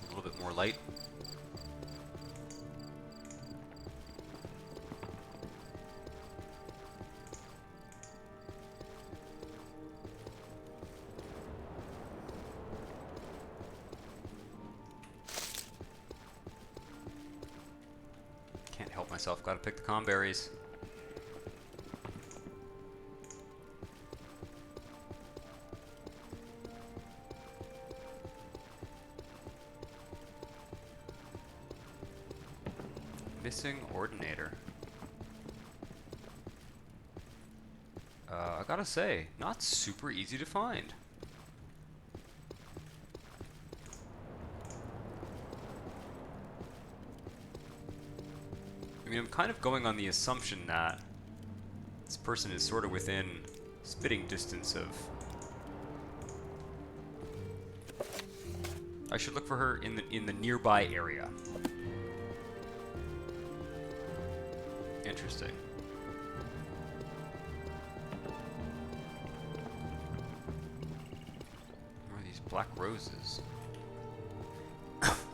A little bit more light. Can't help myself, gotta pick the calm berries. Missing Ordinator. I gotta say, not super easy to find. I mean, I'm kind of going on the assumption that this person is sort of within spitting distance of... I should look for her in the nearby area. Interesting. What are these black roses?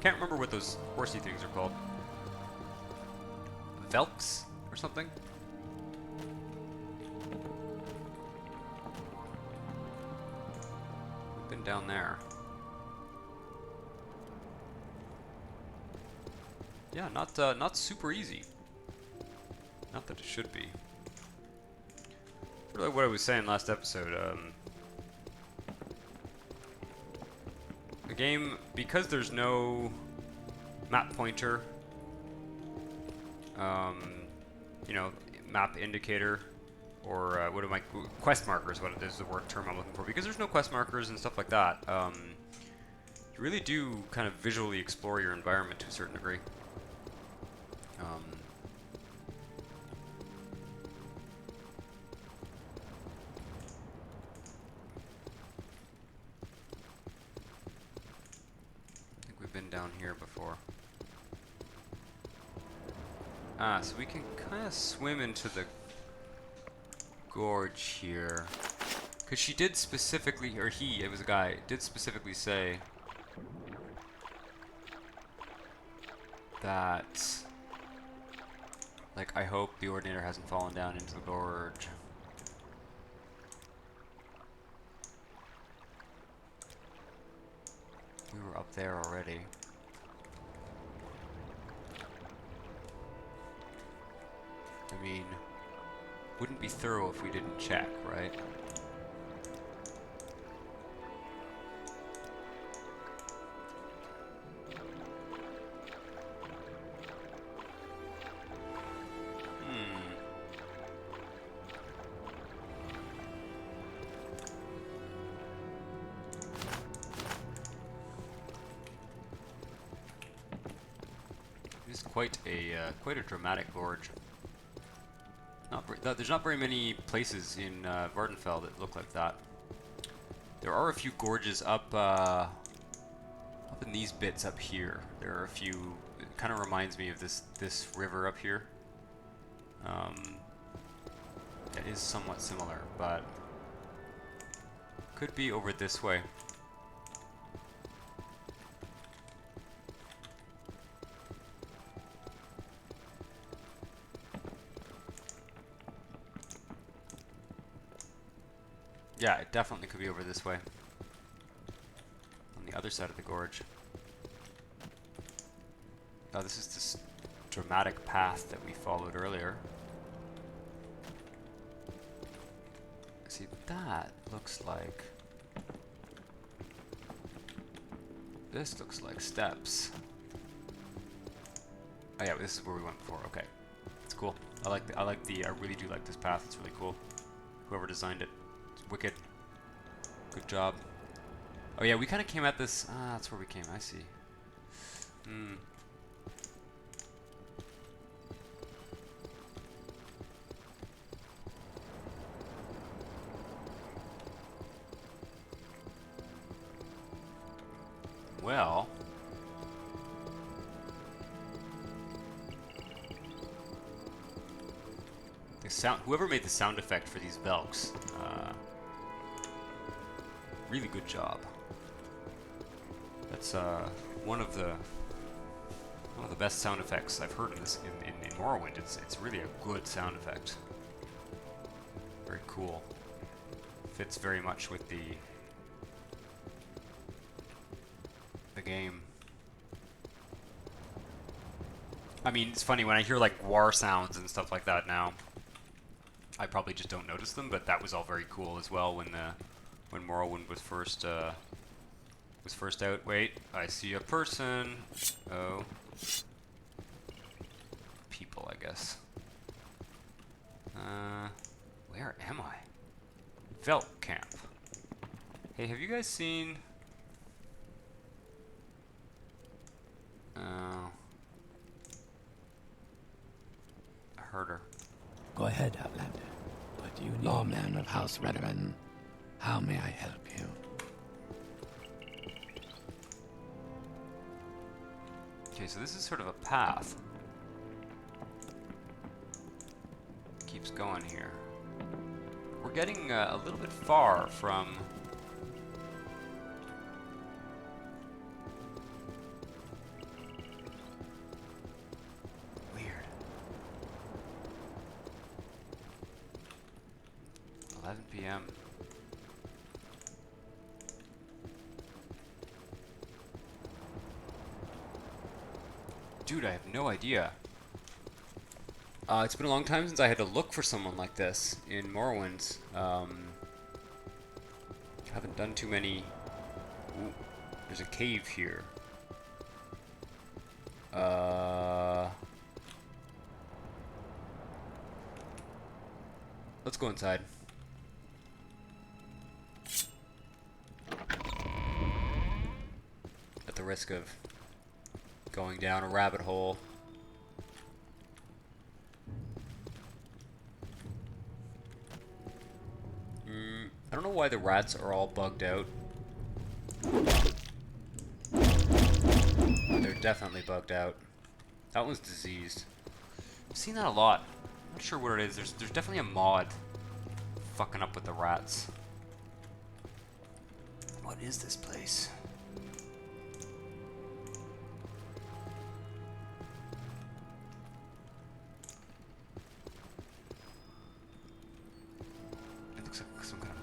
Can't remember what those horsey things are called. Velks or something? We've been down there. Yeah, not super easy. Not that it should be. Sort of like what I was saying last episode. The game, because there's no map pointer, you know, map indicator, or what am I? Quest markers. What is the word term I'm looking for? Because there's no quest markers and stuff like that. You really do kind of visually explore your environment to a certain degree. Been down here before. So we can kind of swim into the gorge here. Because she did specifically, or he, it was a guy, did specifically say that, like, I hope the Ordinator hasn't fallen down into the gorge. We were up there already. I mean, wouldn't be thorough if we didn't check, right? Quite a dramatic gorge. There's not very many places in Vardenfell that look like that. There are a few gorges up in these bits up here. There are a few. It kind of reminds me of this river up here. That is somewhat similar, but could be over this way. Yeah, it definitely could be over this way. On the other side of the gorge. Oh, this is this dramatic path that we followed earlier. See, that looks like... This looks like steps. Oh yeah, this is where we went before. Okay. That's cool. I really do like this path. It's really cool. Whoever designed it, it's wicked. Good job. Oh yeah, we kind of came at this. That's where we came. I see. Hmm. Well. The sound. Whoever made the sound effect for these Velks, really good job. That's one of the best sound effects I've heard in this in Morrowind. It's really a good sound effect. Very cool. Fits very much with the game. I mean, it's funny when I hear like Guar sounds and stuff like that now. I probably just don't notice them, but that was all very cool as well when Morrowind was first out. Wait, I see a person. Oh, people, I guess. Where am I? Velk camp. Hey, have you guys seen? A herder. Go ahead, Outlander. What do you need? Lawman of House Redoran, how may I help you? Okay, so this is sort of a path. Keeps going here. We're getting a little bit far from... Weird. 11 p.m. Dude, I have no idea. It's been a long time since I had to look for someone like this in Morrowind. Haven't done too many... Ooh, there's a cave here. Let's go inside. At the risk of going down a rabbit hole. I don't know why the rats are all bugged out. They're definitely bugged out. That one's diseased. I've seen that a lot. I'm not sure what it is. There's definitely a mod fucking up with the rats. What is this place?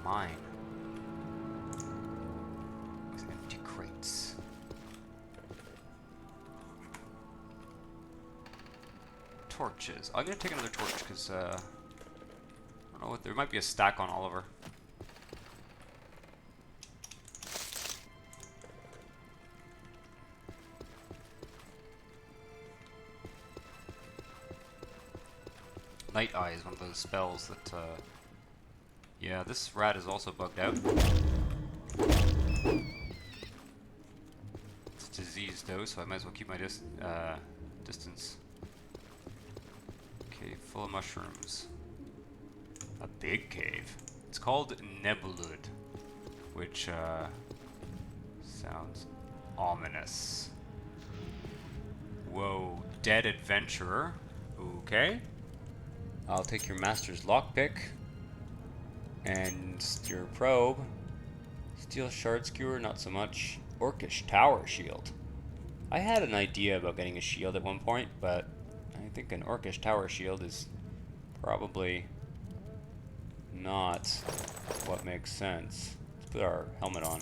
Mine. These empty crates. Torches. I'm gonna take another torch because I don't know what. There might be a stack on Oliver. Night Eye is one of those spells that. Yeah, this rat is also bugged out. It's diseased though, so I might as well keep my distance. Cave full of mushrooms. A big cave. It's called Nebulud, which sounds ominous. Whoa, dead adventurer. Okay. I'll take your master's lockpick. And your probe. Steel shard skewer, not so much. Orcish tower shield. I had an idea about getting a shield at one point, but I think an orcish tower shield is probably not what makes sense. Let's put our helmet on.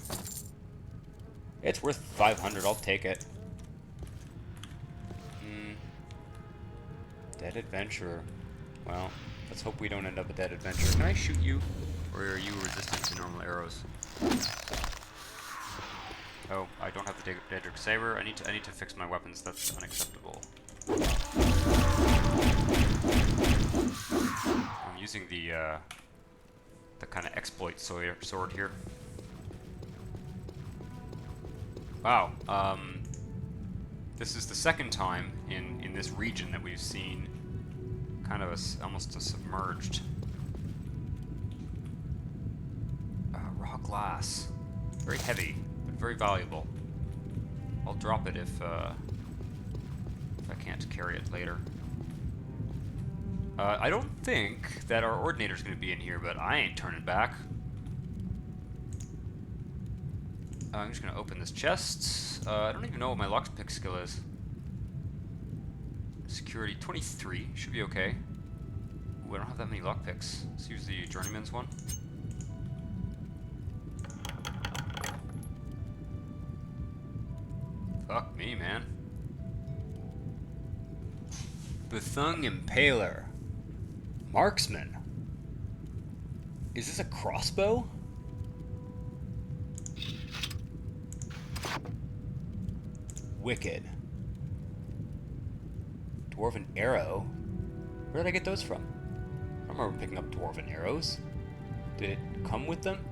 It's worth 500, I'll take it. Dead adventurer. Well, let's hope we don't end up a dead adventurer. Can I shoot you? Or are you resistant to normal arrows? Oh, I don't have the Dahrk saber. I need to fix my weapons. That's unacceptable. using the kind of exploit sword here. Wow. This is the second time in this region that we've seen kind of almost a submerged raw glass. Very heavy, but very valuable. I'll drop it if I can't carry it later. I don't think that our Ordinator's going to be in here, but I ain't turning back. I'm just going to open this chest. I don't even know what my lockpick skill is. Security 23. Should be okay. Ooh, I don't have that many lockpicks. Let's use the Journeyman's one. Fuck me, man. Bethung Impaler. Marksman. Is this a crossbow? Wicked. Dwarven arrow? Where did I get those from? I don't remember picking up dwarven arrows. Did it come with them?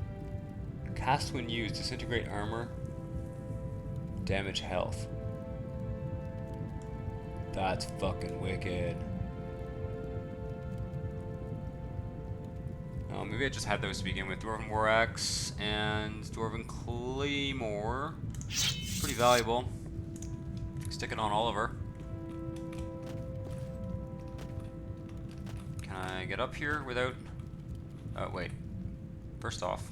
Cast when used, disintegrate armor, damage health. That's fucking wicked. Oh, maybe I just had those to begin with. Dwarven War Axe and Dwarven Claymore. Pretty valuable. Stick it on Oliver. Can I get up here without... Oh, wait. First off.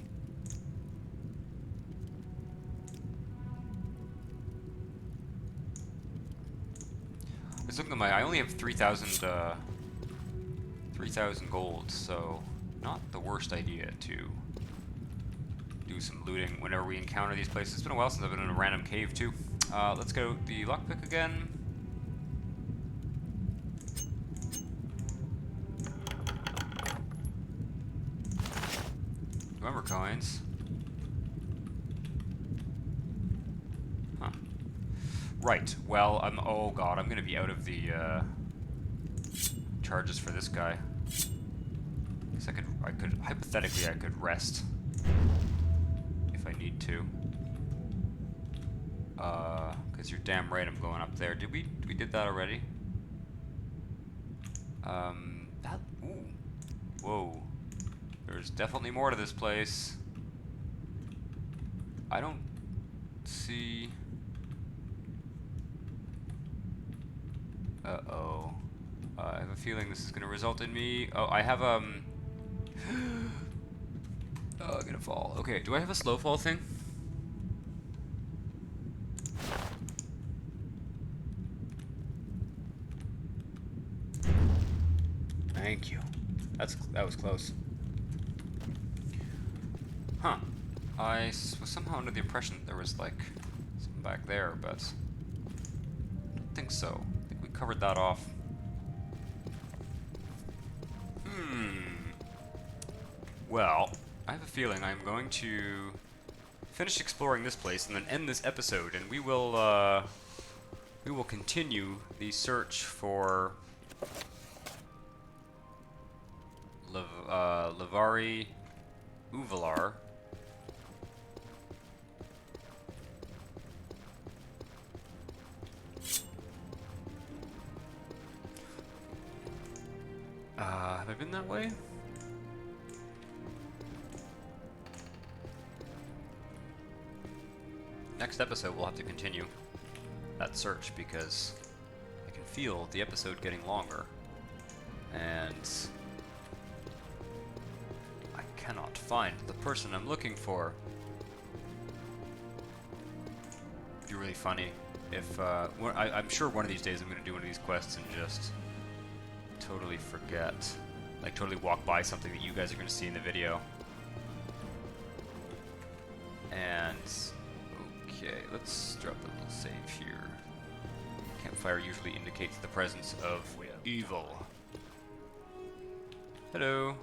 I was looking at I only have 3,000 gold, so not the worst idea to do some looting whenever we encounter these places. It's been a while since I've been in a random cave too. Let's go the lockpick again. Remember coins. Huh. Right. Well, oh god, I'm gonna be out of the charges for this guy. Guess I could hypothetically I could rest if I need to. Because you're damn right I'm going up there. Did we did that already? Ooh. Whoa. There's definitely more to this place. I don't see... Uh-oh. I have a feeling this is going to result in me... Oh, I have, Oh, I'm gonna fall. Okay, do I have a slow fall thing? Thank you. That was close. Huh. I was somehow under the impression that there was, like, something back there, but... I don't think so. I think we covered that off. Well, I have a feeling I'm going to finish exploring this place and then end this episode, and we will continue the search for Levari Uvalar. Have I been that way? Next episode we'll have to continue that search because I can feel the episode getting longer and I cannot find the person I'm looking for. It'd be really funny if I'm sure one of these days I'm going to do one of these quests and just totally forget, like totally walk by something that you guys are going to see in the video. And okay, let's drop a little save here. Campfire usually indicates the presence of evil. Hello.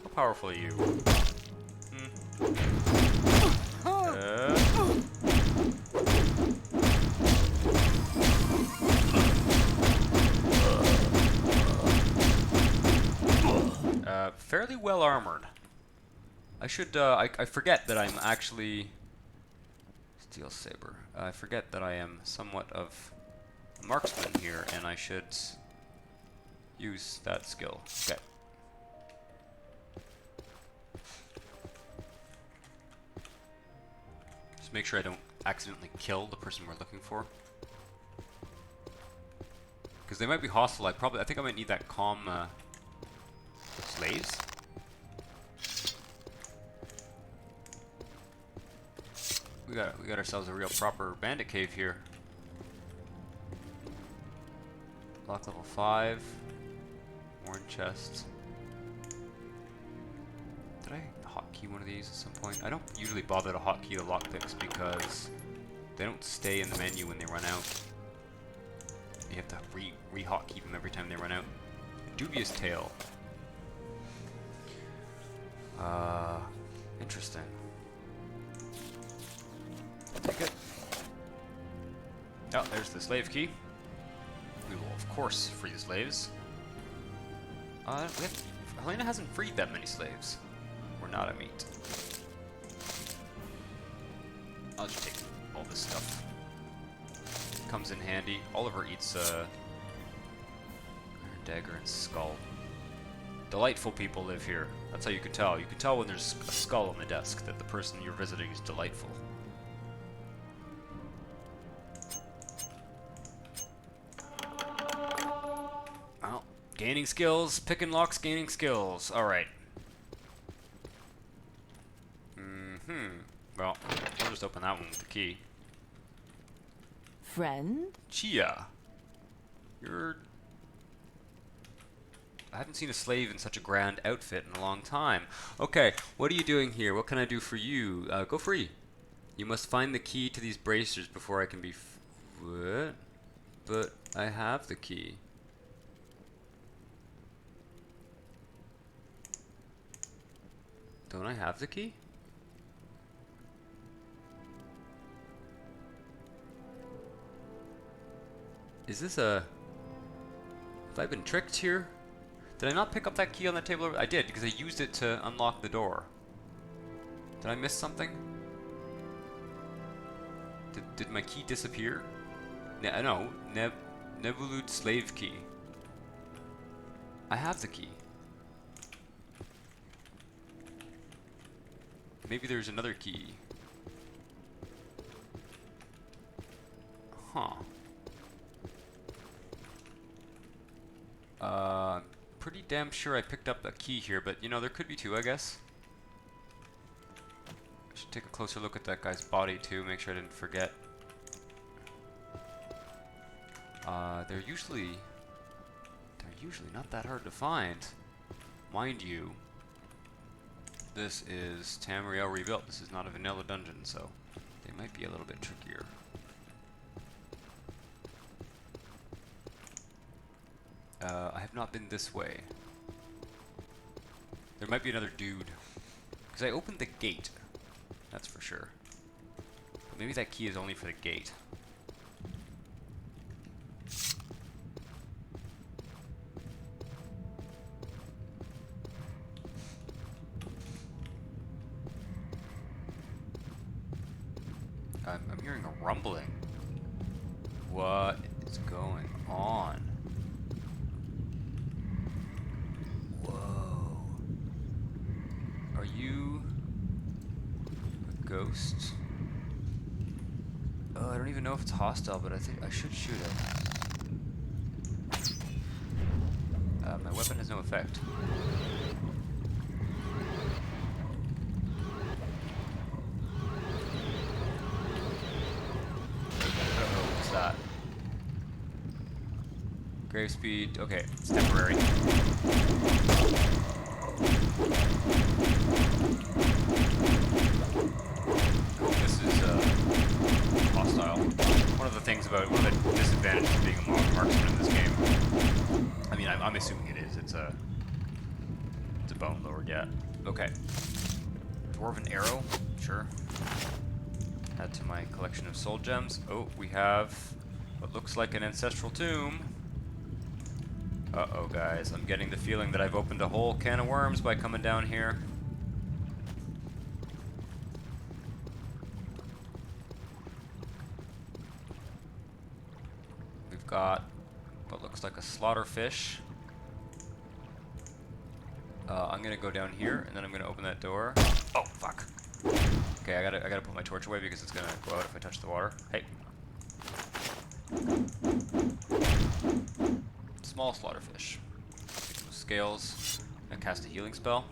How powerful are you? fairly well armored. I should, I forget that I'm actually... Steel Saber. I forget that I am somewhat of a marksman here, and I should use that skill. Okay. Just make sure I don't accidentally kill the person we're looking for. Because they might be hostile. I think I might need that calm, slaves? We got ourselves a real proper bandit cave here. Lock level 5. Worn chest. Did I hotkey one of these at some point? I don't usually bother to hotkey the lockpicks because they don't stay in the menu when they run out. You have to re-hotkey them every time they run out. Dubious Tail. Interesting. Take it. Oh, there's the slave key. We will, of course, free the slaves. Hlena hasn't freed that many slaves. We're not a meat. I'll just take all this stuff. Comes in handy. Oliver eats iron dagger and skull. Delightful people live here. That's how you can tell. You can tell when there's a skull on the desk that the person you're visiting is delightful. Well, gaining skills. Pick and locks gaining skills. Alright. Well, we'll just open that one with the key. Friend? Chia. I haven't seen a slave in such a grand outfit in a long time. Okay, what are you doing here? What can I do for you? Go free. You must find the key to these bracers before I can be... What? But I have the key. Don't I have the key? Is this a... Have I been tricked here? Did I not pick up that key on the table? I did, because I used it to unlock the door. Did I miss something? Did my key disappear? No, Nebulud slave key. I have the key. Maybe there's another key. Huh. Pretty damn sure I picked up a key here, but you know, there could be two, I guess. I should take a closer look at that guy's body too, make sure I didn't forget. They're usually not that hard to find. Mind you, this is Tamriel Rebuilt. This is not a vanilla dungeon, so they might be a little bit trickier. I have not been this way. There might be another dude. Because I opened the gate. That's for sure. But maybe that key is only for the gate. I'm hearing a rumbling. What is going on? Are you a ghost? Oh, I don't even know if it's hostile, but I think I should shoot it. My weapon has no effect. Uh-oh, what's that? Grave speed. Okay, it's temporary. This is hostile. One of the disadvantages of being a marksman in this game. I mean, I'm assuming it is. It's a bone lord, yeah. Okay. Dwarven arrow, sure. Add to my collection of soul gems. Oh, we have what looks like an ancestral tomb. Uh-oh, guys. I'm getting the feeling that I've opened a whole can of worms by coming down here. We've got what looks like a slaughterfish. I'm gonna go down here, and then I'm gonna open that door. Oh, fuck. Okay, I gotta put my torch away because it's gonna go out if I touch the water. Hey. Small slaughterfish. Scales. I'm gonna cast a healing spell.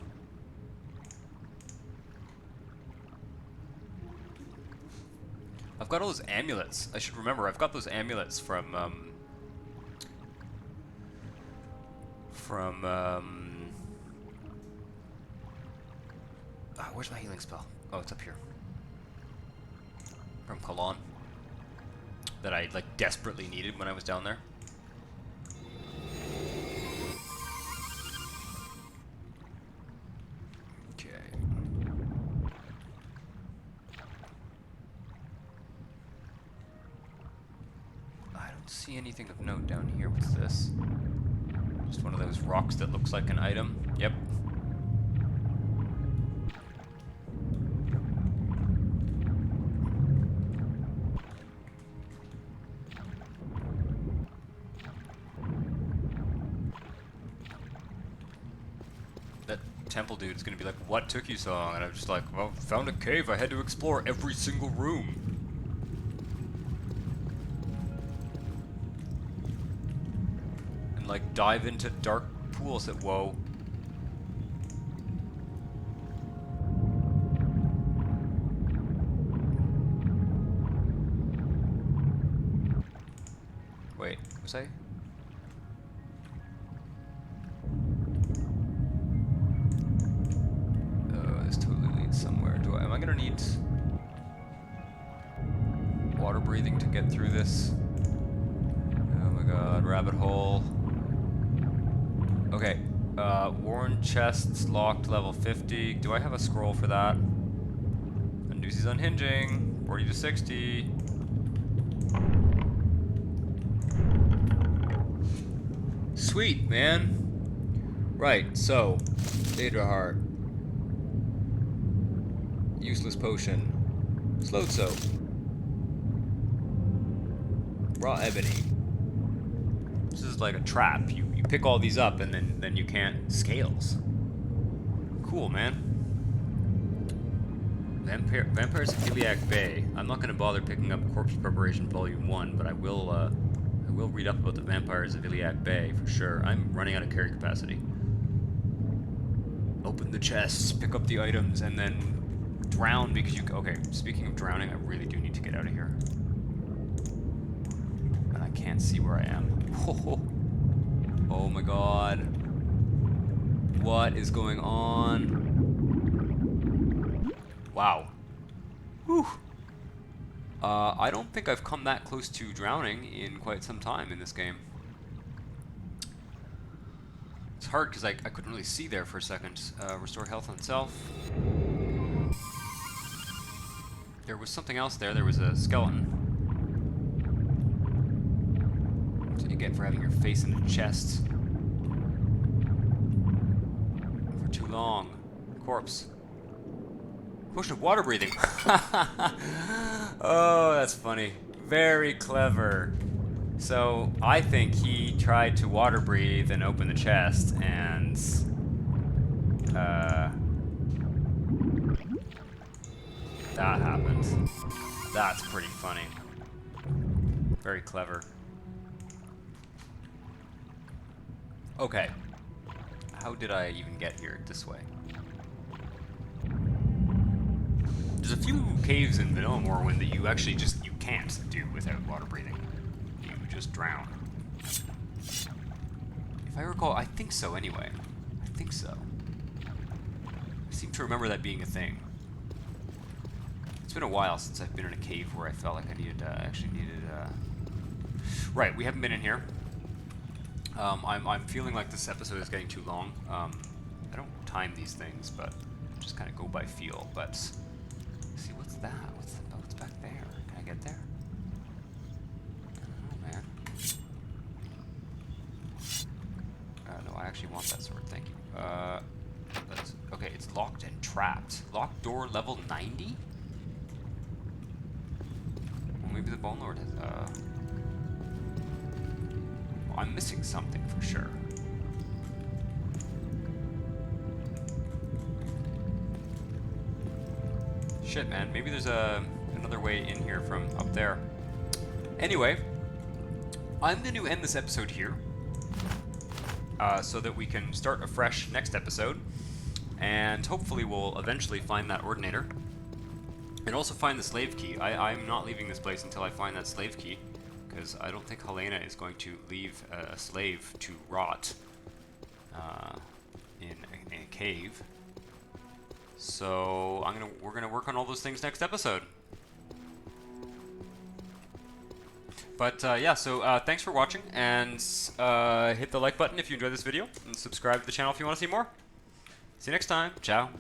I've got all those amulets. I should remember, I've got those amulets from where's my healing spell? Oh, it's up here. From Cologne. That I, like, desperately needed when I was down there. Okay. I don't see anything of note down here. What's this? Just one of those rocks that looks like an item. Yep. Temple dude is gonna be like, what took you so long? And I'm just like, well, found a cave, I had to explore every single room. And like dive into dark pools at whoa. Wait, was I? Am I gonna need water breathing to get through this? Oh my god, rabbit hole. Okay, worn chests locked level 50. Do I have a scroll for that? Undoosi's unhinging. 40 to 60. Sweet, man. Right, so, Dahrk. Useless potion. Slowed soap. Raw ebony. This is like a trap. You pick all these up and then you can't. Scales. Cool, man. Vampires of Iliac Bay. I'm not gonna bother picking up Corpse Preparation Volume 1, but I will read up about the Vampires of Iliac Bay for sure. I'm running out of carry capacity. Open the chests, pick up the items, and then drown because you... Okay, speaking of drowning, I really do need to get out of here. And I can't see where I am. Oh my god. What is going on? Wow. Whew. I don't think I've come that close to drowning in quite some time in this game. It's hard because I couldn't really see there for a second. Restore health on self. There was something else there. There was a skeleton. That's what you get for having your face in a chest. For too long. Corpse. Potion of water breathing. Oh, that's funny. Very clever. So, I think he tried to water breathe and open the chest, and... that happened. That's pretty funny. Very clever. Okay. How did I even get here this way? There's a few caves in Vanilla Morrowind that you actually just, you can't do without water breathing. You just drown. If I recall, I think so anyway. I think so. I seem to remember that being a thing. It's been a while since I've been in a cave where I felt like I needed, Right, we haven't been in here. I'm feeling like this episode is getting too long. I don't time these things, but just kind of go by feel. But see, what's that? What's back there? Can I get there? I don't know, man. want that sword. Thank you. Okay, it's locked and trapped. Locked door level 90? Well, maybe the Bone Lord has, well, I'm missing something for sure. Shit, man. Maybe there's another way in here from up there. Anyway, I'm going to end this episode here. So that we can start afresh next episode. And hopefully we'll eventually find that Ordinator. And also find the slave key. I'm not leaving this place until I find that slave key. Because I don't think Hlena is going to leave a slave to rot in a cave. So we're gonna work on all those things next episode. But yeah, so thanks for watching, and hit the like button if you enjoyed this video, and subscribe to the channel if you want to see more. See you next time. Ciao.